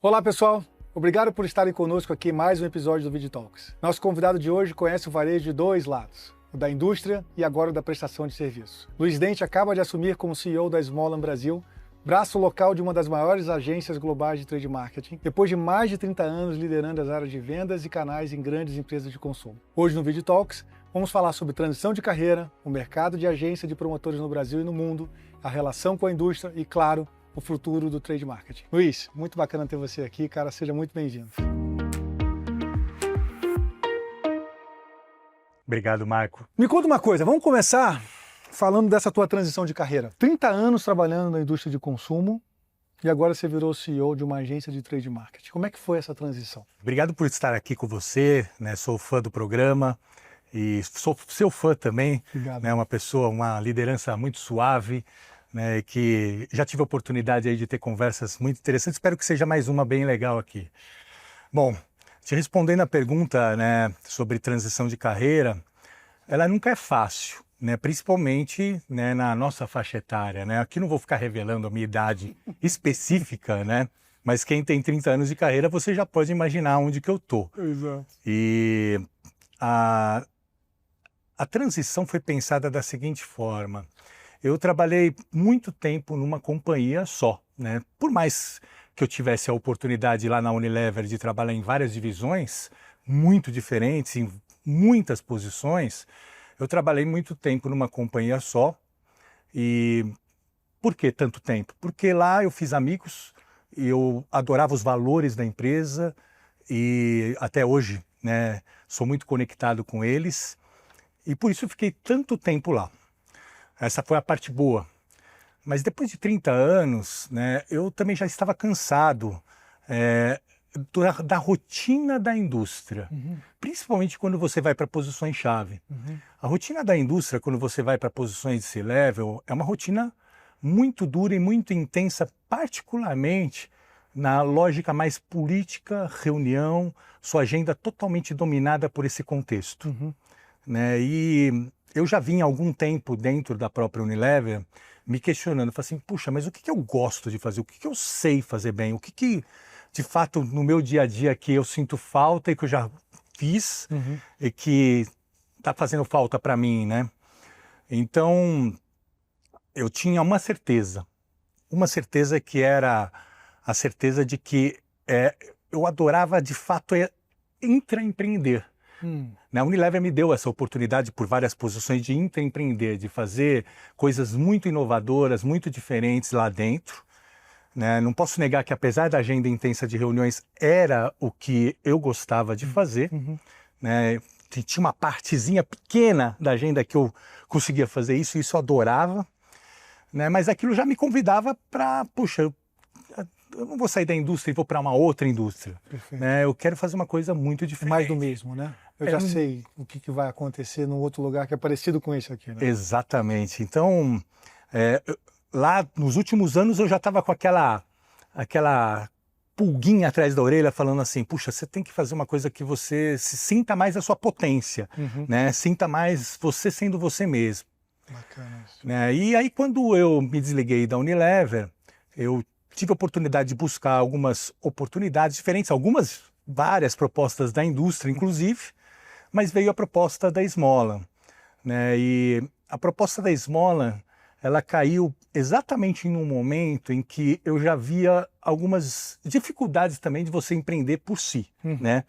Olá pessoal, obrigado por estarem conosco aqui em mais um episódio do Video Talks. Nosso convidado de hoje conhece o varejo de dois lados, o da indústria e agora o da prestação de serviço. Luiz Dente acaba de assumir como CEO da Smolan Brasil, braço local de uma das maiores agências globais de trade marketing, depois de mais de 30 anos liderando as áreas de vendas e canais em grandes empresas de consumo. Hoje no Video Talks, vamos falar sobre transição de carreira, o mercado de agência de promotores no Brasil e no mundo, a relação com a indústria e, claro, o futuro do trade marketing. Luiz, muito bacana ter você aqui, cara, seja muito bem-vindo. Obrigado, Marco. Me conta uma coisa, vamos começar falando dessa tua transição de carreira. 30 anos trabalhando na indústria de consumo e agora você virou CEO de uma agência de trade marketing. Como é que foi essa transição? Obrigado por estar aqui com você, né? Sou fã do programa e sou seu fã também. Obrigado. Né? Uma pessoa, uma liderança muito suave, né? Que já tive a oportunidade aí de ter conversas muito interessantes. Espero que seja mais uma bem legal aqui. Bom, te respondendo a pergunta, né, sobre transição de carreira, ela nunca é fácil, né, principalmente, né, na nossa faixa etária, né? Aqui não vou ficar revelando a minha idade específica, né? Mas quem tem 30 anos de carreira, você já pode imaginar onde que eu tô. Exato. E a transição foi pensada da seguinte forma. Eu trabalhei muito tempo numa companhia só, né? Por mais que eu tivesse a oportunidade lá na Unilever de trabalhar em várias divisões, muito diferentes, em muitas posições, eu trabalhei muito tempo numa companhia só. E por que tanto tempo? Porque lá eu fiz amigos, eu adorava os valores da empresa e até hoje, né, sou muito conectado com eles e por isso eu fiquei tanto tempo lá. Essa foi a parte boa. Mas depois de 30 anos, né, eu também já estava cansado da rotina da indústria. Principalmente quando você vai para posições-chave. A rotina da indústria, quando você vai para posições de C-level, é uma rotina muito dura e muito intensa, particularmente na lógica mais política, reunião, sua agenda totalmente dominada por esse contexto. Né? E eu já vim há algum tempo dentro da própria Unilever me questionando, falei assim, puxa, mas o que eu gosto de fazer? O que eu sei fazer bem? O que de fato no meu dia a dia que eu sinto falta e que eu já fiz e que está fazendo falta para mim, né? Então eu tinha uma certeza que era a certeza de que eu adorava de fato intraempreender. A Unilever me deu essa oportunidade por várias posições de intraempreender, de fazer coisas muito inovadoras, muito diferentes lá dentro. Né? Não posso negar que apesar da agenda intensa de reuniões, era o que eu gostava de fazer. Né? Tinha uma partezinha pequena da agenda que eu conseguia fazer isso e isso eu adorava. Né? Mas aquilo já me convidava para, puxa, eu não vou sair da indústria e vou para uma outra indústria. Né? Eu quero fazer uma coisa muito diferente. Mais do mesmo, né? Eu já sei o que vai acontecer num outro lugar que é parecido com esse aqui, né? Exatamente. Então, lá nos últimos anos eu já estava com aquela pulguinha atrás da orelha falando assim, puxa, você tem que fazer uma coisa que você se sinta mais a sua potência, né? Sinta mais você sendo você mesmo. Bacana isso. Né? E aí quando eu me desliguei da Unilever, eu tive a oportunidade de buscar algumas oportunidades diferentes, várias propostas da indústria, inclusive, mas veio a proposta da Smolan. Né? E a proposta da Smolan, ela caiu exatamente em um momento em que eu já via algumas dificuldades também de você empreender por si. Né?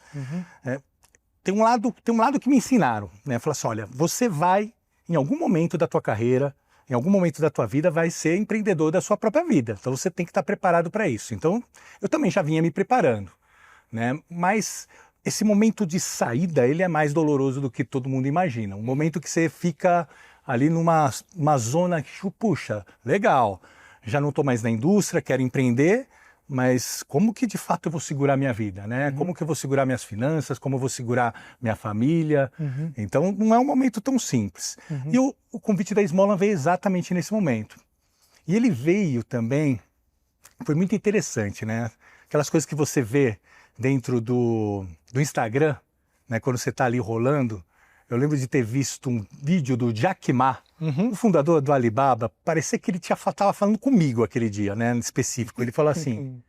Tem um lado que me ensinaram, né? Falaram assim, olha, você vai, em algum momento da tua carreira, em algum momento da tua vida, vai ser empreendedor da sua própria vida. Então você tem que estar preparado para isso. Então eu também já vinha me preparando. Né? Mas esse momento de saída, ele é mais doloroso do que todo mundo imagina. Um momento que você fica ali numa zona que, puxa, legal, já não estou mais na indústria, quero empreender, mas como que de fato eu vou segurar minha vida, né? Como que eu vou segurar minhas finanças, como eu vou segurar minha família? Então não é um momento tão simples. E o convite da Smolan veio exatamente nesse momento. E ele veio também, foi muito interessante, né? Aquelas coisas que você vê dentro do Instagram, né, quando você está ali rolando. Eu lembro de ter visto um vídeo do Jack Ma, o fundador do Alibaba. Parecia que ele estava falando comigo aquele dia, né, em específico. Ele falou assim,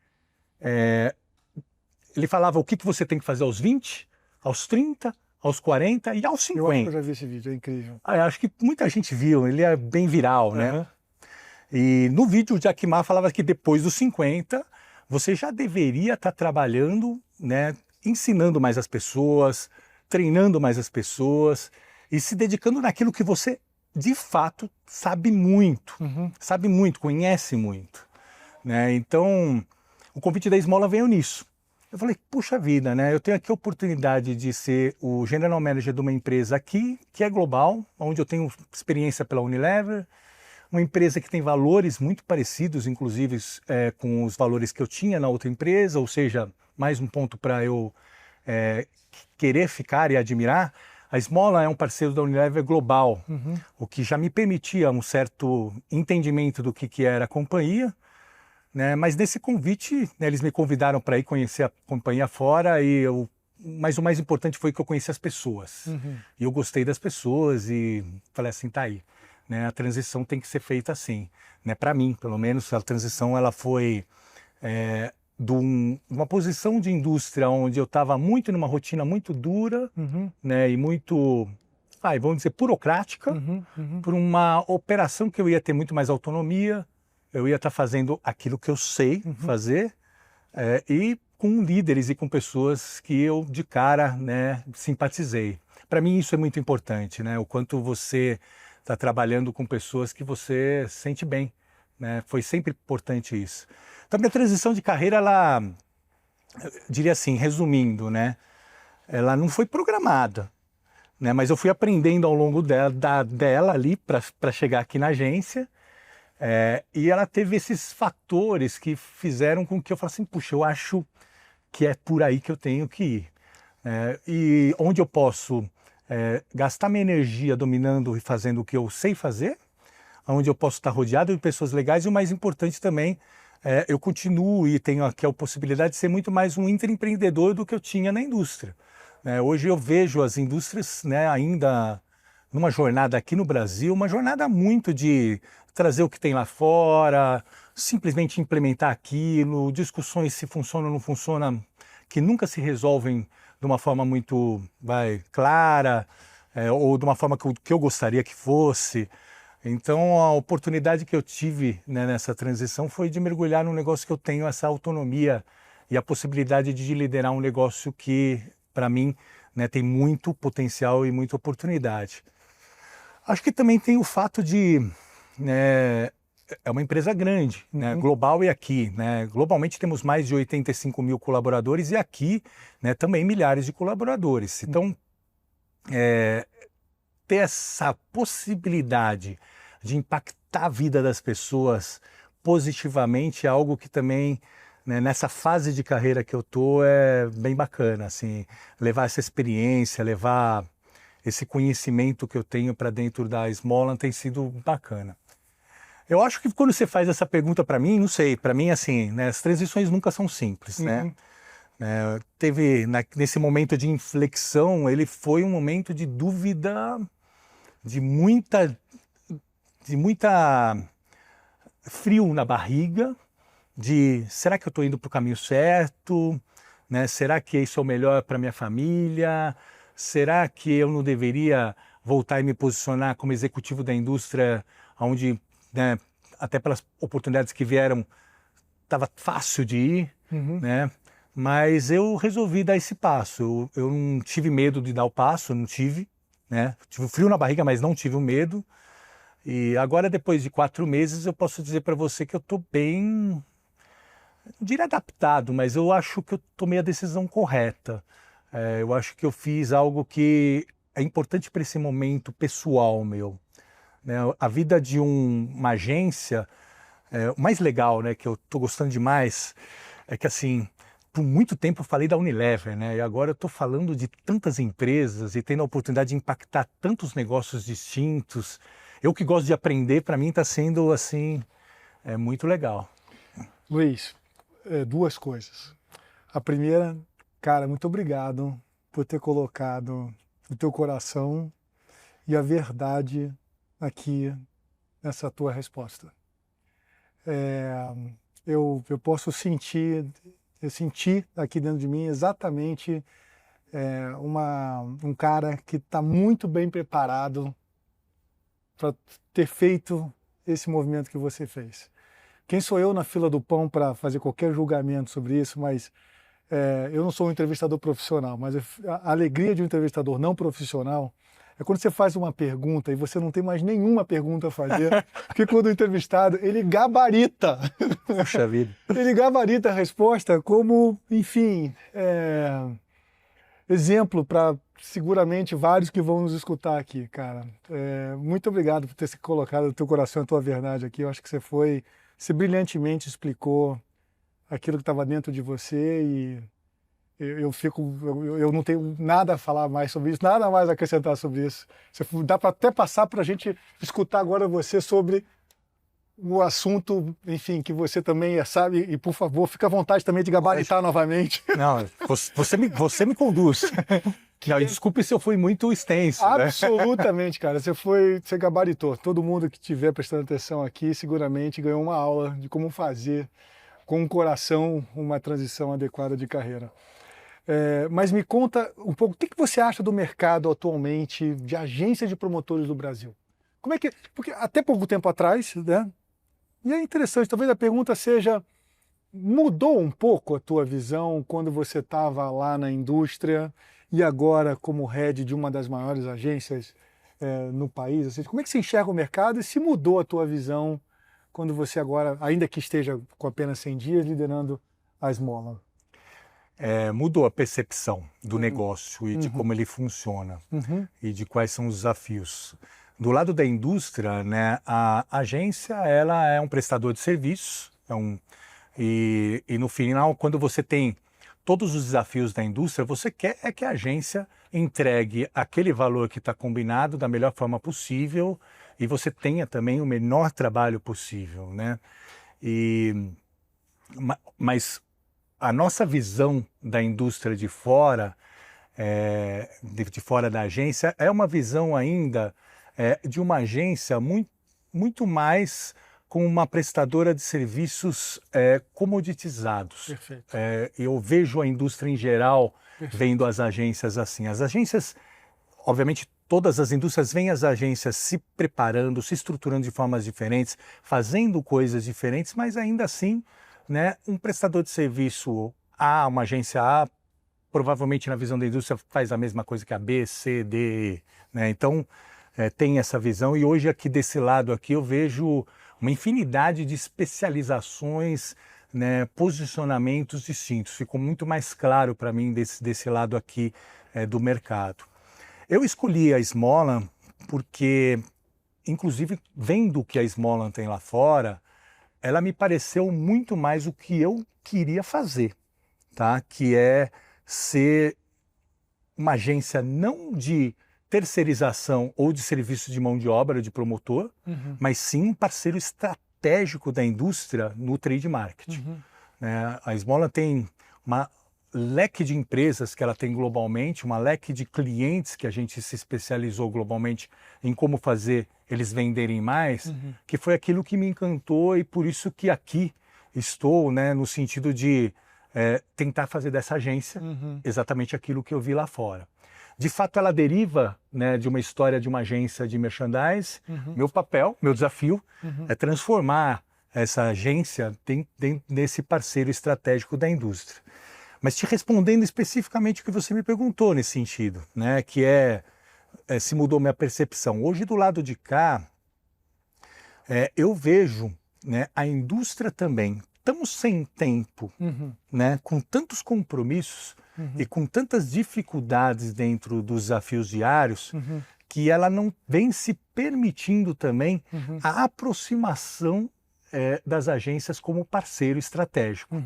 ele falava o que você tem que fazer aos 20, aos 30, aos 40 e aos 50. Eu acho que eu já vi esse vídeo, é incrível. Eu acho que muita gente viu, ele é bem viral, né? E no vídeo o Jack Ma falava que depois dos 50, você já deveria estar trabalhando, né? Ensinando mais as pessoas, treinando mais as pessoas e se dedicando naquilo que você, de fato, sabe muito, conhece muito, né? Então, o convite da Esmola veio nisso. Eu falei, puxa vida, né? Eu tenho aqui a oportunidade de ser o General Manager de uma empresa aqui, que é global, onde eu tenho experiência pela Unilever, uma empresa que tem valores muito parecidos, inclusive com os valores que eu tinha na outra empresa, ou seja, mais um ponto para eu querer ficar e admirar. A Esmola é um parceiro da Unilever global, o que já me permitia um certo entendimento do que era a companhia, né? Mas nesse convite, né, eles me convidaram para ir conhecer a companhia fora, mas o mais importante foi que eu conheci as pessoas. E eu gostei das pessoas e falei assim, tá aí. Né, a transição tem que ser feita assim, né? Para mim, pelo menos, a transição ela foi de uma posição de indústria onde eu estava muito numa rotina muito dura, né, e muito, vamos dizer, burocrática, por uma operação que eu ia ter muito mais autonomia, eu ia estar fazendo aquilo que eu sei fazer, e com líderes e com pessoas que eu de cara, né, simpatizei. Para mim isso é muito importante, né? O quanto você está trabalhando com pessoas que você sente bem, né? Foi sempre importante isso. Então, minha transição de carreira, ela, eu diria assim, resumindo, né? Ela não foi programada, né? Mas eu fui aprendendo ao longo dela ali para chegar aqui na agência. E ela teve esses fatores que fizeram com que eu falasse assim, puxa, eu acho que é por aí que eu tenho que ir. E onde eu posso gastar minha energia dominando e fazendo o que eu sei fazer, onde eu posso estar rodeado de pessoas legais e o mais importante também, eu continuo e tenho aqui a possibilidade de ser muito mais um intraempreendedor do que eu tinha na indústria. Hoje eu vejo as indústrias, né, ainda numa jornada aqui no Brasil, uma jornada muito de trazer o que tem lá fora, simplesmente implementar aquilo, discussões se funciona ou não funciona, que nunca se resolvem de uma forma muito clara, ou de uma forma que eu gostaria que fosse. Então, a oportunidade que eu tive, né, nessa transição foi de mergulhar num negócio que eu tenho essa autonomia e a possibilidade de liderar um negócio que, para mim, né, tem muito potencial e muita oportunidade. Acho que também tem o fato de... é uma empresa grande, né, global e aqui. Né, globalmente temos mais de 85 mil colaboradores e aqui, né, também milhares de colaboradores. Então, ter essa possibilidade de impactar a vida das pessoas positivamente é algo que também, né, nessa fase de carreira que eu tô, é bem bacana, assim, levar essa experiência, levar esse conhecimento que eu tenho para dentro da Smollan tem sido bacana. Eu acho que quando você faz essa pergunta para mim, não sei, para mim assim, né, as transições nunca são simples, né? Nesse momento de inflexão, ele foi um momento de dúvida, de muita frio na barriga, de será que eu estou indo para o caminho certo, né? Será que isso é o melhor para minha família? Será que eu não deveria voltar e me posicionar como executivo da indústria, onde, né, até pelas oportunidades que vieram, estava fácil de ir, né? Mas eu resolvi dar esse passo. Eu não tive medo de dar o passo, não tive, né? Tive frio na barriga, mas não tive o medo. E agora, depois de 4 meses, eu posso dizer para você que eu estou bem, não diria adaptado, mas eu acho que eu tomei a decisão correta. Eu acho que eu fiz algo que é importante para esse momento pessoal meu. Né? A vida de uma agência, o mais legal, né, que eu estou gostando demais, é que assim, por muito tempo eu falei da Unilever, né? E agora eu estou falando de tantas empresas e tendo a oportunidade de impactar tantos negócios distintos. Eu que gosto de aprender, para mim está sendo assim, muito legal. Luiz, 2 coisas. A primeira, cara, muito obrigado por ter colocado o teu coração e a verdade aqui nessa tua resposta. Eu posso sentir Eu senti aqui dentro de mim exatamente um cara que está muito bem preparado para ter feito esse movimento que você fez. Quem sou eu na fila do pão para fazer qualquer julgamento sobre isso, mas eu não sou um entrevistador profissional, mas a alegria de um entrevistador não profissional é quando você faz uma pergunta e você não tem mais nenhuma pergunta a fazer, porque quando o entrevistado, ele gabarita. Puxa vida. Ele gabarita a resposta como, enfim, exemplo para seguramente vários que vão nos escutar aqui, cara. Muito obrigado por ter se colocado o teu coração e a tua verdade aqui. Eu acho que você brilhantemente explicou aquilo que estava dentro de você e eu não tenho nada a falar mais sobre isso, nada mais a acrescentar sobre isso. Dá para até passar para a gente escutar agora você sobre o assunto, enfim, que você também sabe, e por favor, fica à vontade também de gabaritar novamente. Não, você me conduz. Desculpe se eu fui muito extenso. Absolutamente, né? Cara, você gabaritou. Todo mundo que estiver prestando atenção aqui seguramente ganhou uma aula de como fazer com o coração uma transição adequada de carreira. Mas me conta um pouco, o que você acha do mercado atualmente de agências de promotores do Brasil? Como é que... Porque até pouco tempo atrás, né? E é interessante, talvez a pergunta seja, mudou um pouco a tua visão quando você estava lá na indústria e agora como head de uma das maiores agências no país? Assim, como é que você enxerga o mercado e se mudou a tua visão quando você agora, ainda que esteja com apenas 100 dias, liderando a Smollan? Mudou a percepção do negócio e de como ele funciona e de quais são os desafios. Do lado da indústria, né, a agência ela é um prestador de serviços e no final, quando você tem todos os desafios da indústria, você quer que a agência entregue aquele valor que está combinado da melhor forma possível e você tenha também o menor trabalho possível, né? Mas a nossa visão da indústria de fora da agência é uma visão ainda de uma agência muito mais com uma prestadora de serviços comoditizados. Perfeito. Eu vejo a indústria em geral vendo as agências assim. As agências, obviamente, todas as indústrias veem as agências se preparando, se estruturando de formas diferentes, fazendo coisas diferentes, mas ainda assim, né, um prestador de serviço A, uma agência A, provavelmente na visão da indústria faz a mesma coisa que a B, C, D, E, né? Então, tem essa visão e hoje aqui desse lado aqui eu vejo uma infinidade de especializações, né, posicionamentos distintos. Ficou muito mais claro para mim desse lado aqui do mercado. Eu escolhi a Smollan porque, inclusive, vendo o que a Smollan tem lá fora, ela me pareceu muito mais o que eu queria fazer, tá? Que é ser uma agência não de terceirização ou de serviço de mão de obra de promotor, mas sim um parceiro estratégico da indústria no trade marketing. A Smollan tem uma leque de empresas que ela tem globalmente, uma leque de clientes que a gente se especializou globalmente em como fazer eles venderem mais, que foi aquilo que me encantou e por isso que aqui estou, né, no sentido de tentar fazer dessa agência exatamente aquilo que eu vi lá fora. De fato, ela deriva, né, de uma história de uma agência de merchandise. Meu papel, meu desafio é transformar essa agência dentro desse parceiro estratégico da indústria. Mas te respondendo especificamente o que você me perguntou nesse sentido, né, que se mudou minha percepção. Hoje, do lado de cá, eu vejo, né, a indústria também tão sem tempo, né, com tantos compromissos e com tantas dificuldades dentro dos desafios diários, que ela não vem se permitindo também a aproximação das agências como parceiro estratégico.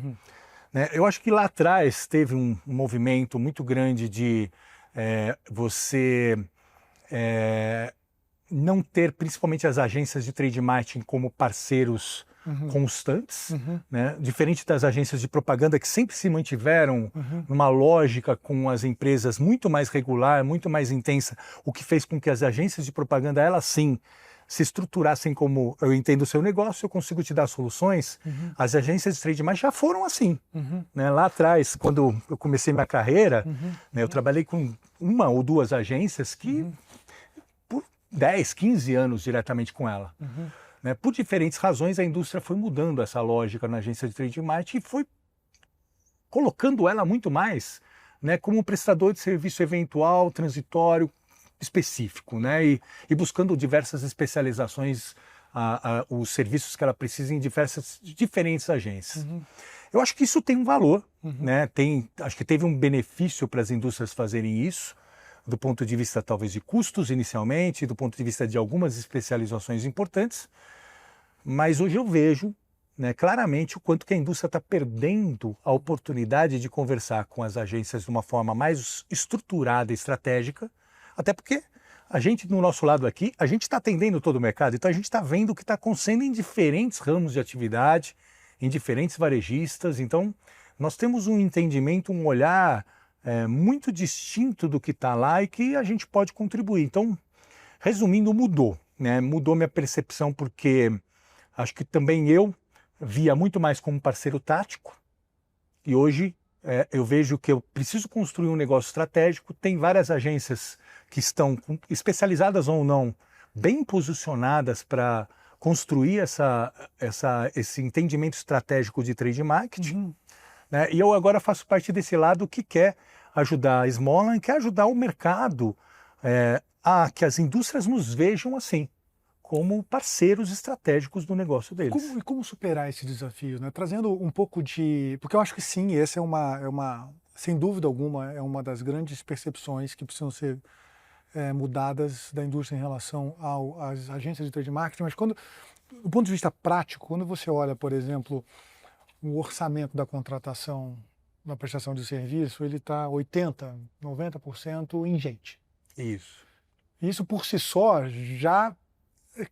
Né? Eu acho que lá atrás teve um movimento muito grande de você não ter principalmente as agências de trade marketing como parceiros constantes, né? Diferente das agências de propaganda que sempre se mantiveram numa lógica com as empresas muito mais regular, muito mais intensa, o que fez com que as agências de propaganda, elas sim, se estruturassem como eu entendo o seu negócio, eu consigo te dar soluções. As agências de trade marketing já foram assim. Né? Lá atrás, quando eu comecei minha carreira, né, eu trabalhei com uma ou duas agências que, por 10, 15 anos diretamente com ela. Né? Por diferentes razões, a indústria foi mudando essa lógica na agência de trade marketing e foi colocando ela muito mais, né, como um prestador de serviço eventual, transitório, específico, né, e buscando diversas especializações, os serviços que ela precisa em diferentes agências. Eu acho que isso tem um valor, né, acho que teve um benefício para as indústrias fazerem isso, do ponto de vista talvez de custos inicialmente, do ponto de vista de algumas especializações importantes, mas hoje eu vejo, né, claramente o quanto que a indústria está perdendo a oportunidade de conversar com as agências de uma forma mais estruturada e estratégica, até porque a gente, no nosso lado aqui, a gente está atendendo todo o mercado, então a gente está vendo o que está acontecendo em diferentes ramos de atividade, em diferentes varejistas, então nós temos um entendimento, um olhar muito distinto do que está lá e que a gente pode contribuir. Então, resumindo, mudou, né? Mudou minha percepção porque acho que também eu via muito mais como parceiro tático e hoje eu vejo que eu preciso construir um negócio estratégico. Tem várias agências que estão especializadas ou não, bem posicionadas para construir esse entendimento estratégico de trade marketing. Né? E eu agora faço parte desse lado que quer ajudar a Smollan, quer ajudar o mercado a que as indústrias nos vejam assim, como parceiros estratégicos do negócio deles. E como superar esse desafio, né? Trazendo um pouco de... Porque eu acho que sim, essa sem dúvida alguma, é uma das grandes percepções que precisam ser mudadas da indústria em relação às agências de trade marketing, mas do ponto de vista prático, quando você olha, por exemplo, o orçamento da contratação, da prestação de serviço, ele está 80%, 90% em gente. Isso por si só já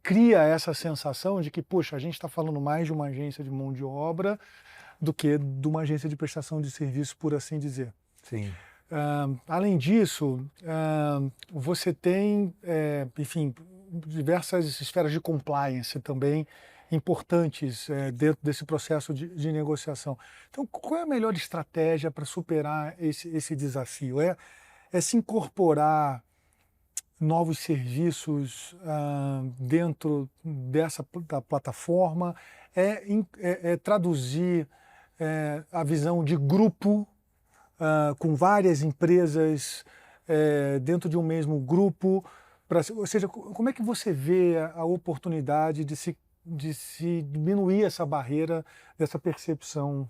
cria essa sensação de que, puxa, a gente está falando mais de uma agência de mão de obra do que de uma agência de prestação de serviço, por assim dizer. Sim. Além disso, você tem, enfim, diversas esferas de compliance também importantes dentro desse processo de negociação. Então, qual é a melhor estratégia para superar esse desafio? É se incorporar novos serviços dentro da plataforma, traduzir a visão de grupo com várias empresas dentro de um mesmo grupo, ou seja, como é que você vê a oportunidade de se diminuir essa barreira dessa percepção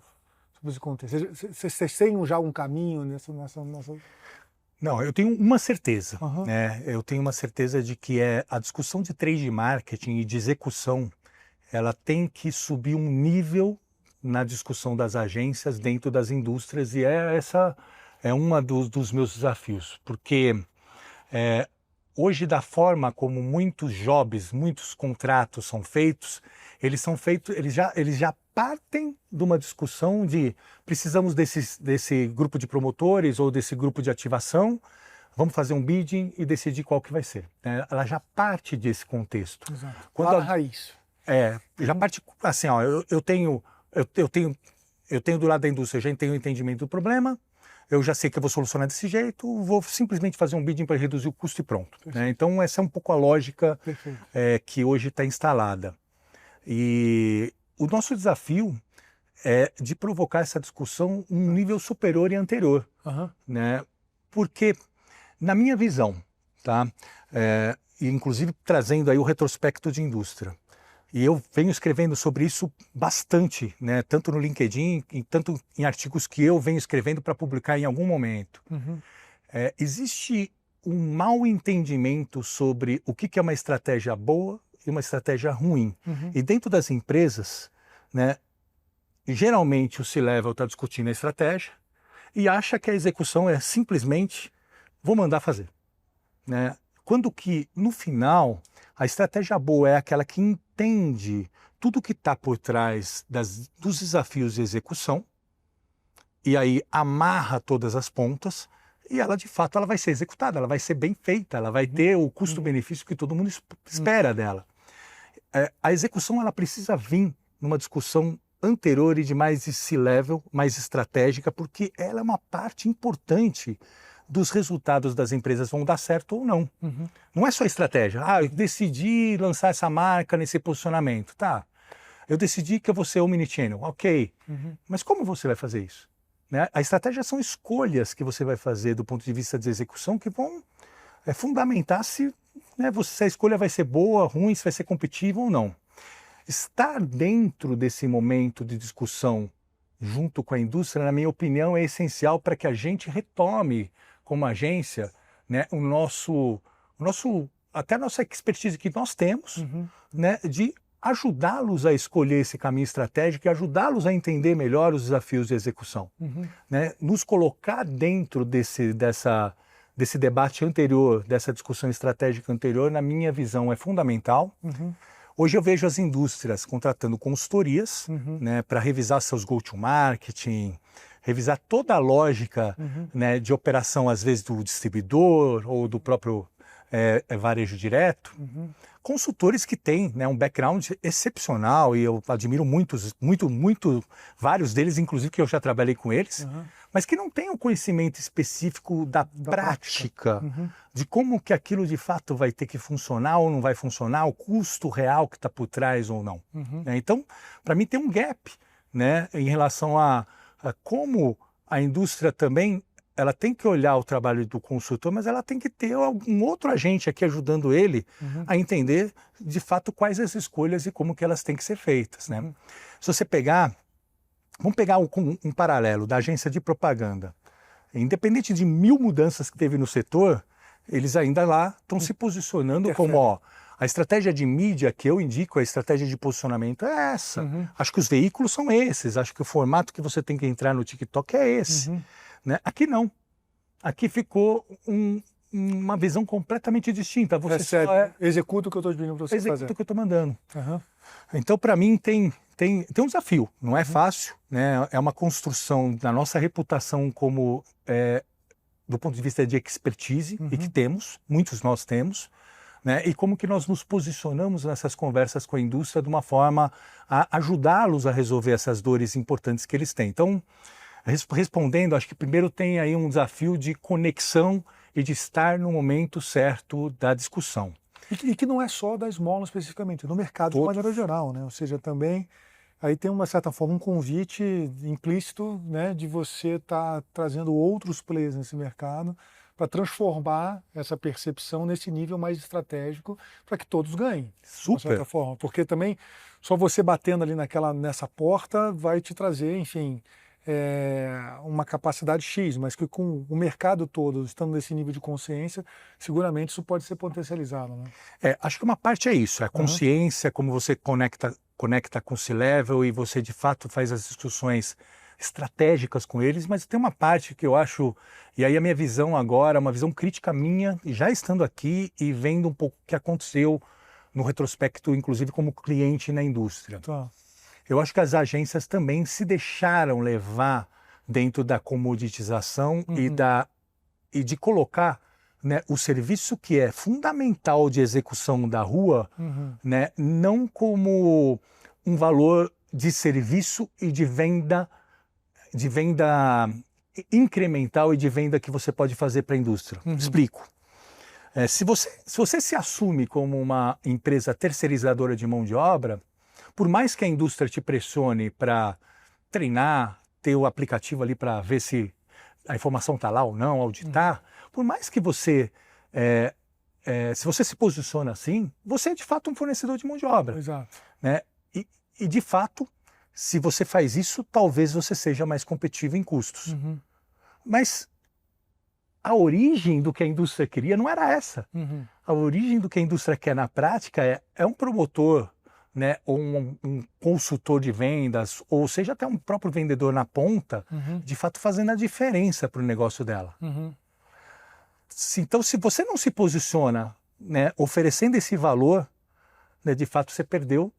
sobre esse contexto? Vocês têm já um caminho nessa... Não, eu tenho uma certeza, né? Eu tenho uma certeza de que a discussão de trade marketing e de execução, ela tem que subir um nível na discussão das agências dentro das indústrias, e essa é uma dos meus desafios, porque hoje, da forma como muitos jobs, muitos contratos são feitos, eles já partem de uma discussão de precisamos desse grupo de promotores ou desse grupo de ativação, vamos fazer um bidding e decidir qual que vai ser. Né? Ela já parte desse contexto. Exato. Quando a raiz. Já parte assim, ó, eu tenho do lado da indústria, eu já tenho o entendimento do problema, eu já sei que eu vou solucionar desse jeito, vou simplesmente fazer um bidding para reduzir o custo e pronto. Né? Então essa é um pouco a lógica que hoje está instalada. E o nosso desafio é de provocar essa discussão um nível superior e anterior. Né? Porque, na minha visão, tá? E inclusive trazendo aí o retrospecto de indústria, e eu venho escrevendo sobre isso bastante, né? Tanto no LinkedIn, tanto em artigos que eu venho escrevendo para publicar em algum momento. Existe um mau entendimento sobre o que é uma estratégia boa e uma estratégia ruim. E dentro das empresas, né, geralmente o C-Level está discutindo a estratégia e acha que a execução é simplesmente vou mandar fazer. Né? Quando que, no final, a estratégia boa é aquela que entende tudo que está por trás dos desafios de execução e aí amarra todas as pontas e ela, de fato, ela vai ser executada, ela vai ser bem feita, ela vai ter o custo-benefício que todo mundo espera dela. a execução ela precisa vir numa discussão anterior e de mais C-level, mais estratégica, porque ela é uma parte importante dos resultados das empresas, vão dar certo ou não. Não é só estratégia. Eu decidi lançar essa marca nesse posicionamento. Tá, eu decidi que eu vou ser omnichannel. Ok, mas como você vai fazer isso? Né? A estratégia são escolhas que você vai fazer do ponto de vista de execução que vão fundamentar se, né, se a escolha vai ser boa, ruim, se vai ser competitiva ou não. Estar dentro desse momento de discussão junto com a indústria, na minha opinião, é essencial para que a gente retome, como agência, né, até a nossa expertise que nós temos, né, de ajudá-los a escolher esse caminho estratégico e ajudá-los a entender melhor os desafios de execução. Né? Nos colocar dentro desse debate anterior, dessa discussão estratégica anterior, na minha visão, é fundamental. Hoje eu vejo as indústrias contratando consultorias, né, para revisar seus go-to-marketing, revisar toda a lógica, né, de operação, às vezes, do distribuidor ou do próprio varejo direto. Consultores que têm, né, um background excepcional, e eu admiro vários deles, inclusive que eu já trabalhei com eles, mas que não têm um conhecimento específico da prática. De como que aquilo de fato vai ter que funcionar ou não vai funcionar, o custo real que está por trás ou não. Então, para mim tem um gap, né, em relação a como a indústria também, ela tem que olhar o trabalho do consultor, mas ela tem que ter algum outro agente aqui ajudando ele a entender de fato quais as escolhas e como que elas têm que ser feitas, né? Se você vamos pegar um paralelo da agência de propaganda. Independente de 1000 mudanças que teve no setor, eles ainda lá estão se posicionando como, a estratégia de mídia que eu indico, a estratégia de posicionamento é essa. Acho que os veículos são esses, acho que o formato que você tem que entrar no TikTok é esse. Né? Aqui não. Aqui ficou uma visão completamente distinta. Você executa o que eu estou pedindo para você fazer. Executa o que eu estou mandando. Então, para mim, tem um desafio. Não é fácil, né? É uma construção da nossa reputação como, do ponto de vista de expertise, e que temos, muitos nós temos, né? E como que nós nos posicionamos nessas conversas com a indústria de uma forma a ajudá-los a resolver essas dores importantes que eles têm. Então, respondendo, acho que primeiro tem aí um desafio de conexão e de estar no momento certo da discussão. E que não é só da esmola especificamente, no mercado de maneira geral, né? Ou seja, também aí tem uma certa forma um convite implícito, né, de você estar trazendo outros players nesse mercado para transformar essa percepção nesse nível mais estratégico para que todos ganhem. Super. De certa forma, porque também só você batendo ali nessa porta vai te trazer, enfim, uma capacidade X, mas que com o mercado todo estando nesse nível de consciência, seguramente isso pode ser potencializado, né? Acho que uma parte é isso, é a consciência, como você conecta com o C-Level e você de fato faz as discussões estratégicas com eles, mas tem uma parte que eu acho, e aí a minha visão agora, uma visão crítica minha, já estando aqui e vendo um pouco o que aconteceu no retrospecto, inclusive como cliente na indústria. Eu acho que as agências também se deixaram levar dentro da comoditização e de colocar, né, o serviço que é fundamental de execução da rua, né, não como um valor de serviço e de venda incremental e de venda que você pode fazer para a indústria. Explico. Se você se assume como uma empresa terceirizadora de mão de obra, por mais que a indústria te pressione para treinar, ter o aplicativo ali para ver se a informação está lá ou não, auditar, por mais que você, se você se posiciona assim, você é de fato um fornecedor de mão de obra. Exato. Né? E de fato, se você faz isso, talvez você seja mais competitivo em custos. Mas a origem do que a indústria queria não era essa. A origem do que a indústria quer na prática é um promotor, né, ou um consultor de vendas, ou seja, até um próprio vendedor na ponta, de fato fazendo a diferença para o negócio dela. Então, se você não se posiciona, né, oferecendo esse valor, né, de fato você perdeu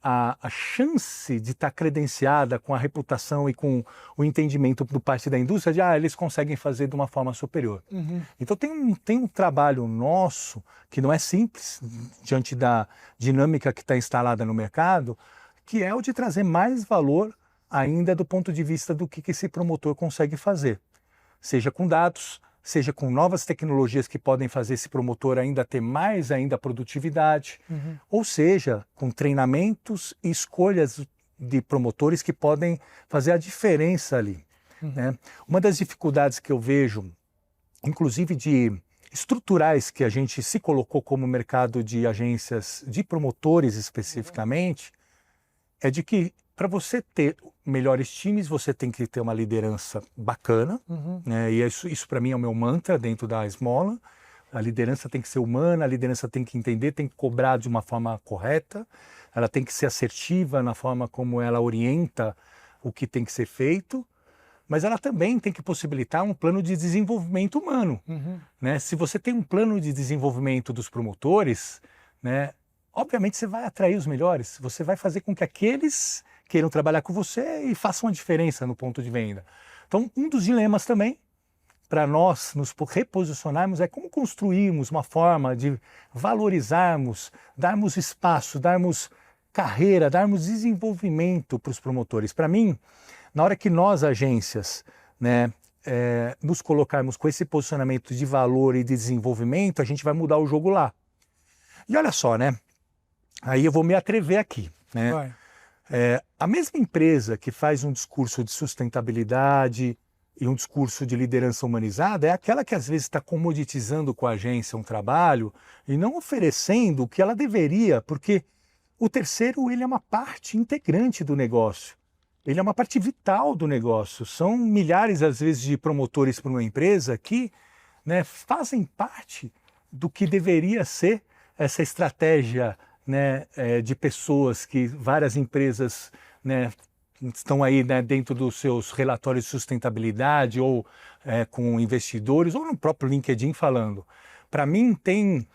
a chance de estar credenciada com a reputação e com o entendimento por parte da indústria de eles conseguem fazer de uma forma superior. Então tem um trabalho nosso que não é simples diante da dinâmica que está instalada no mercado, que é o de trazer mais valor ainda do ponto de vista do que esse promotor consegue fazer, seja com dados, seja com novas tecnologias que podem fazer esse promotor ainda ter mais ainda produtividade, ou seja, com treinamentos e escolhas de promotores que podem fazer a diferença ali. Né? Uma das dificuldades que eu vejo, inclusive de estruturais que a gente se colocou como mercado de agências de promotores especificamente, é de que para você ter melhores times, você tem que ter uma liderança bacana, né? E isso para mim é o meu mantra dentro da Esmola. A liderança tem que ser humana, a liderança tem que entender, tem que cobrar de uma forma correta, ela tem que ser assertiva na forma como ela orienta o que tem que ser feito, mas ela também tem que possibilitar um plano de desenvolvimento humano. Né? Se você tem um plano de desenvolvimento dos promotores, né, obviamente você vai atrair os melhores, você vai fazer com que aqueles queiram trabalhar com você e façam a diferença no ponto de venda. Então, um dos dilemas também, para nós nos reposicionarmos, é como construirmos uma forma de valorizarmos, darmos espaço, darmos carreira, darmos desenvolvimento para os promotores. Para mim, na hora que nós, agências, né, nos colocarmos com esse posicionamento de valor e de desenvolvimento, a gente vai mudar o jogo lá. E olha só, né? Aí eu vou me atrever aqui, né? A mesma empresa que faz um discurso de sustentabilidade e um discurso de liderança humanizada é aquela que às vezes está comoditizando com a agência um trabalho e não oferecendo o que ela deveria, porque o terceiro ele é uma parte integrante do negócio, ele é uma parte vital do negócio. São milhares às vezes de promotores para uma empresa que, né, fazem parte do que deveria ser essa estratégia, né, de pessoas que várias empresas, né, estão aí, né, dentro dos seus relatórios de sustentabilidade ou com investidores ou no próprio LinkedIn falando. Para mim tem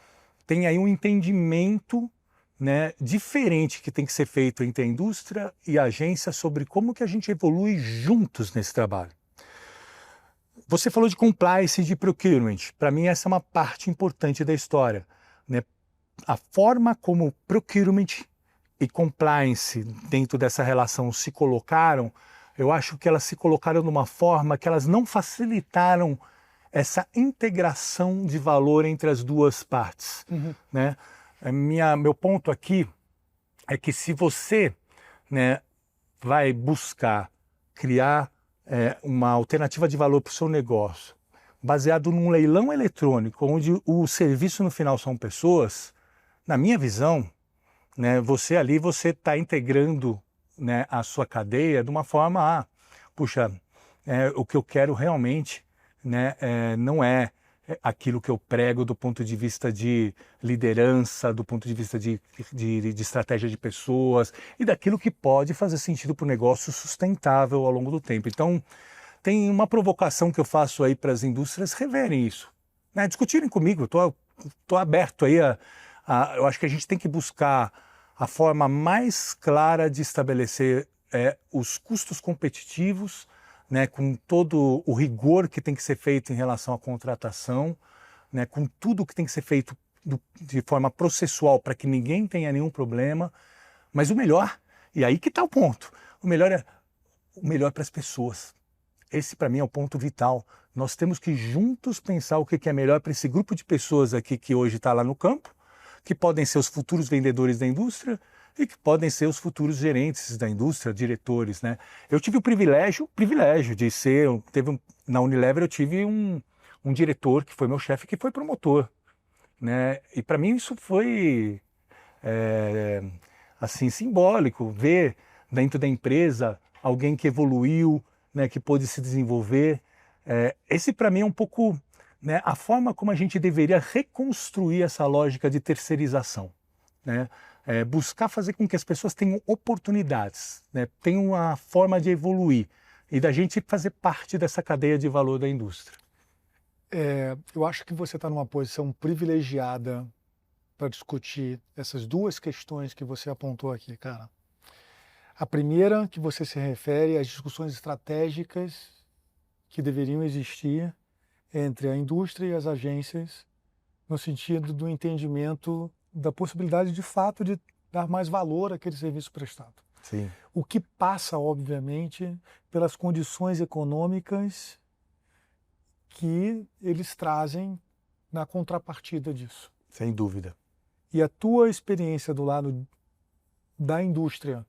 aí um entendimento, né, diferente que tem que ser feito entre a indústria e a agência sobre como que a gente evolui juntos nesse trabalho. Você falou de compliance e de procurement. Para mim essa é uma parte importante da história, né? A forma como procurement e compliance dentro dessa relação se colocaram, eu acho que elas se colocaram de uma forma que elas não facilitaram essa integração de valor entre as duas partes. Né? Meu ponto aqui é que se você, né, vai buscar criar uma alternativa de valor para o seu negócio, baseado num leilão eletrônico, onde o serviço no final são pessoas, na minha visão, né, você está integrando, né, a sua cadeia de uma forma, puxa, o que eu quero realmente, né, não é aquilo que eu prego do ponto de vista de liderança, do ponto de vista de estratégia de pessoas e daquilo que pode fazer sentido para o negócio sustentável ao longo do tempo. Então, tem uma provocação que eu faço aí para as indústrias reverem isso, né, discutirem comigo, estou aberto aí eu acho que a gente tem que buscar a forma mais clara de estabelecer os custos competitivos, né, com todo o rigor que tem que ser feito em relação à contratação, né, com tudo que tem que ser feito de forma processual para que ninguém tenha nenhum problema. Mas o melhor, e aí que está o ponto, o melhor é o melhor para as pessoas. Esse para mim é o ponto vital. Nós temos que juntos pensar o que é melhor para esse grupo de pessoas aqui que hoje está lá no campo, que podem ser os futuros vendedores da indústria e que podem ser os futuros gerentes da indústria, diretores, né? Eu tive o privilégio de ser, na Unilever eu tive um diretor que foi meu chefe, que foi promotor, né? E para mim isso foi assim simbólico, ver dentro da empresa alguém que evoluiu, né, que pôde se desenvolver. Esse para mim é um pouco, né, a forma como a gente deveria reconstruir essa lógica de terceirização, né? Buscar fazer com que as pessoas tenham oportunidades, né, tenham uma forma de evoluir e da gente fazer parte dessa cadeia de valor da indústria. Eu acho que você está numa posição privilegiada para discutir essas duas questões que você apontou aqui, cara. A primeira, que você se refere às discussões estratégicas que deveriam existir entre a indústria e as agências, no sentido do entendimento da possibilidade de fato de dar mais valor àquele serviço prestado. Sim. O que passa, obviamente, pelas condições econômicas que eles trazem na contrapartida disso. Sem dúvida. E a tua experiência do lado da indústria,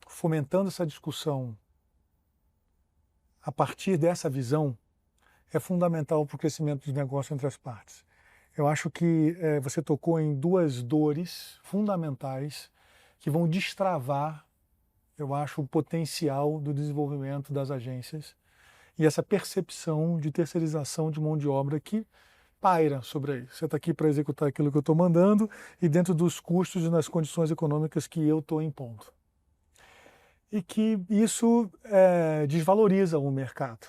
fomentando essa discussão a partir dessa visão, é fundamental para o crescimento dos negócios entre as partes. Eu acho que você tocou em duas dores fundamentais que vão destravar, eu acho, o potencial do desenvolvimento das agências e essa percepção de terceirização de mão de obra que paira sobre isso. Você está aqui para executar aquilo que eu estou mandando e dentro dos custos e nas condições econômicas que eu estou impondo. E que isso desvaloriza o mercado,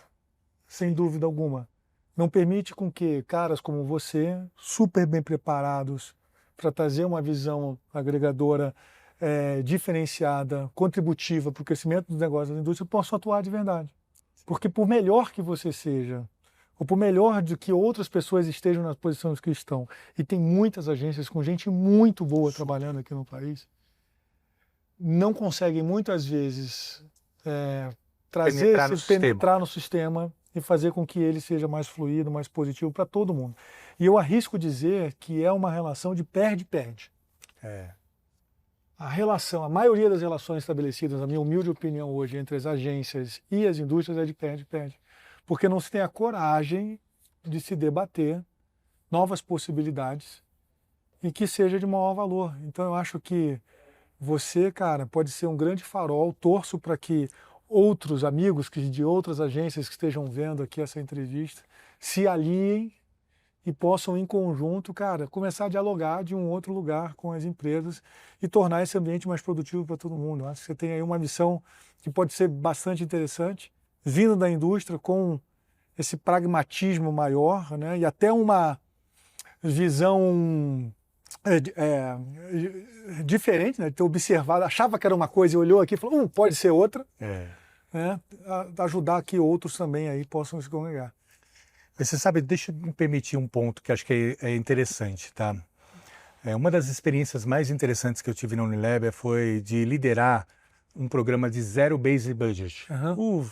sem dúvida alguma. Não permite com que caras como você, super bem preparados para trazer uma visão agregadora diferenciada, contributiva para o crescimento dos negócios da indústria, possam atuar de verdade. Porque por melhor que você seja, ou por melhor de que outras pessoas estejam nas posições que estão, e tem muitas agências com gente muito boa trabalhando aqui no país, não conseguem muitas vezes penetrar no sistema e fazer com que ele seja mais fluido, mais positivo para todo mundo. E eu arrisco dizer que é uma relação de perde-perde. A maioria das relações estabelecidas, na minha humilde opinião hoje, entre as agências e as indústrias é de perde-perde. Porque não se tem a coragem de se debater novas possibilidades e que seja de maior valor. Então eu acho que você, cara, pode ser um grande farol. Torço para que outros amigos de outras agências que estejam vendo aqui essa entrevista se aliem e possam, em conjunto, cara, começar a dialogar de um outro lugar com as empresas e tornar esse ambiente mais produtivo para todo mundo. Eu acho que você tem aí uma missão que pode ser bastante interessante, vindo da indústria com esse pragmatismo maior, né, e até uma visão diferente, né, de ter observado, achava que era uma coisa e olhou aqui e falou, pode ser outra, né, ajudar que outros também aí possam se congregar. Você sabe, deixa eu me permitir um ponto que acho que é interessante, tá? Uma das experiências mais interessantes que eu tive na Unilever foi de liderar um programa de zero base budget, o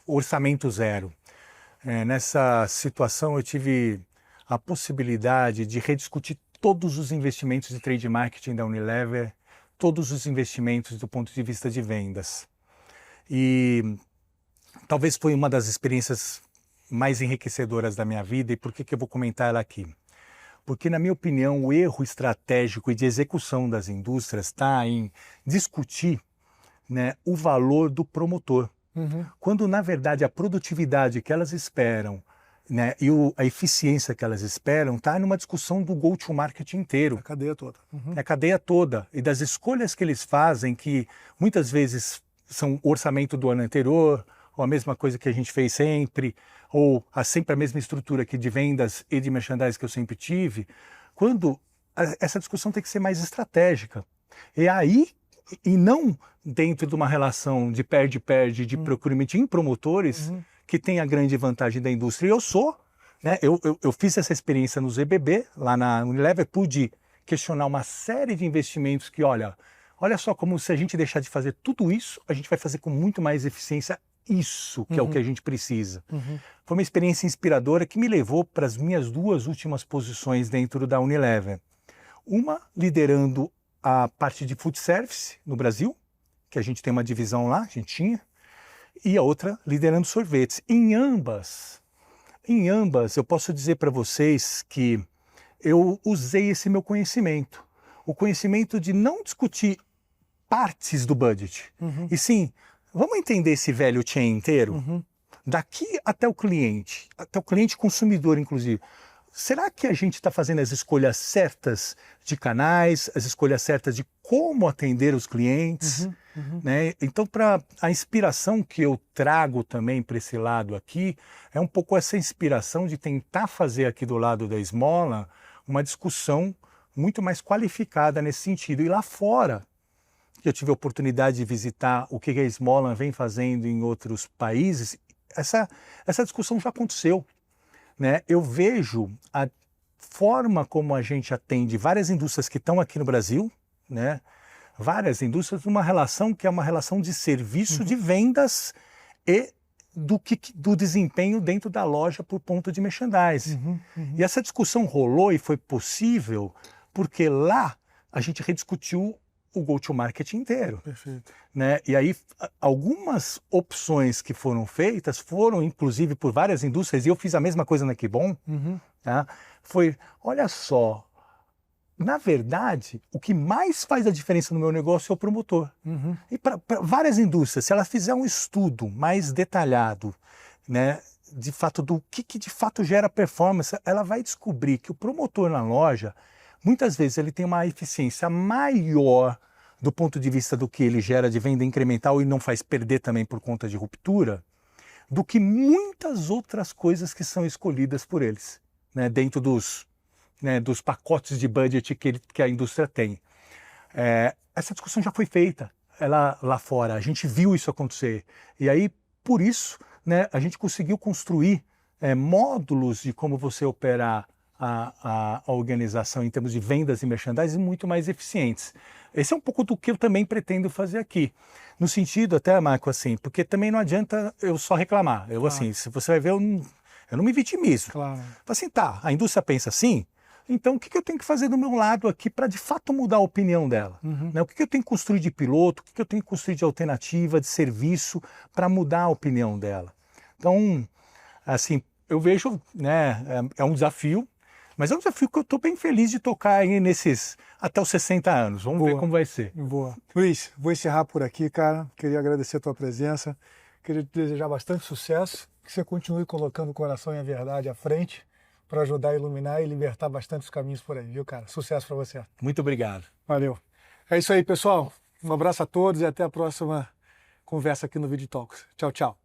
orçamento zero. Nessa situação eu tive a possibilidade de rediscutir todos os investimentos de trade marketing da Unilever, todos os investimentos do ponto de vista de vendas. E talvez foi uma das experiências mais enriquecedoras da minha vida. E por que eu vou comentar ela aqui? Porque, na minha opinião, o erro estratégico e de execução das indústrias está em discutir, né, o valor do promotor. Quando, na verdade, a produtividade que elas esperam, né, e a eficiência que elas esperam está numa discussão do go-to-market inteiro. A cadeia toda. A cadeia toda. E das escolhas que eles fazem, que muitas vezes são o orçamento do ano anterior, ou a mesma coisa que a gente fez sempre, ou sempre a mesma estrutura aqui de vendas e de merchandising que eu sempre tive, quando essa discussão tem que ser mais estratégica. E aí, e não dentro de uma relação de perde-perde, de procurement em promotores, que tem a grande vantagem da indústria. E eu sou, né, eu fiz essa experiência no ZBB, lá na Unilever, pude questionar uma série de investimentos que, olha só como se a gente deixar de fazer tudo isso, a gente vai fazer com muito mais eficiência isso, que é o que a gente precisa. Foi uma experiência inspiradora que me levou para as minhas duas últimas posições dentro da Unilever. Uma liderando a parte de food service no Brasil, que a gente tem uma divisão lá, a gente tinha, e a outra liderando sorvetes. Em ambas eu posso dizer para vocês que eu usei esse meu conhecimento. O conhecimento de não discutir partes do budget, e sim, vamos entender esse velho chain inteiro? Daqui até o cliente consumidor, inclusive. Será que a gente está fazendo as escolhas certas de canais, as escolhas certas de como atender os clientes? né? Então, a inspiração que eu trago também para esse lado aqui é um pouco essa inspiração de tentar fazer aqui do lado da esmola uma discussão muito mais qualificada nesse sentido. E lá fora, que eu tive a oportunidade de visitar o que a esmola vem fazendo em outros países, essa discussão já aconteceu, né? Eu vejo a forma como a gente atende várias indústrias que estão aqui no Brasil, né? Várias indústrias, numa relação que é uma relação de serviço, de vendas e do desempenho dentro da loja por ponto de merchandising. E essa discussão rolou e foi possível porque lá a gente rediscutiu o go-to-market inteiro. Perfeito. Né? E aí algumas opções que foram feitas foram inclusive por várias indústrias, e eu fiz a mesma coisa na Kibon, tá? Foi, olha só, na verdade, o que mais faz a diferença no meu negócio é o promotor. E para várias indústrias, se ela fizer um estudo mais detalhado, né, de fato, do que de fato gera performance, ela vai descobrir que o promotor na loja, muitas vezes ele tem uma eficiência maior do ponto de vista do que ele gera de venda incremental e não faz perder também por conta de ruptura, do que muitas outras coisas que são escolhidas por eles, né, dentro dos pacotes de budget que a indústria tem. Essa discussão já foi feita lá fora, a gente viu isso acontecer. E aí, por isso, né, a gente conseguiu construir módulos de como você operar a organização em termos de vendas e merchandising muito mais eficientes. Esse é um pouco do que eu também pretendo fazer aqui. No sentido até, Marco, assim, porque também não adianta eu só reclamar. Eu, assim, se você vai ver, eu não me vitimizo. Claro. Assim, tá, a indústria pensa assim, então o que eu tenho que fazer do meu lado aqui para de fato mudar a opinião dela? Né? O que eu tenho que construir de piloto, o que eu tenho que construir de alternativa, de serviço para mudar a opinião dela? Então, assim, eu vejo, né, é um desafio, mas é um desafio que eu estou bem feliz de tocar aí até os 60 anos. Vamos ver como vai ser. Boa. Luiz, vou encerrar por aqui, cara. Queria agradecer a tua presença. Queria te desejar bastante sucesso, que você continue colocando o coração e a verdade à frente para ajudar a iluminar e libertar bastante os caminhos por aí, viu, cara? Sucesso para você. Muito obrigado. Valeu. É isso aí, pessoal. Um abraço a todos e até a próxima conversa aqui no Vidi Talks. Tchau, tchau.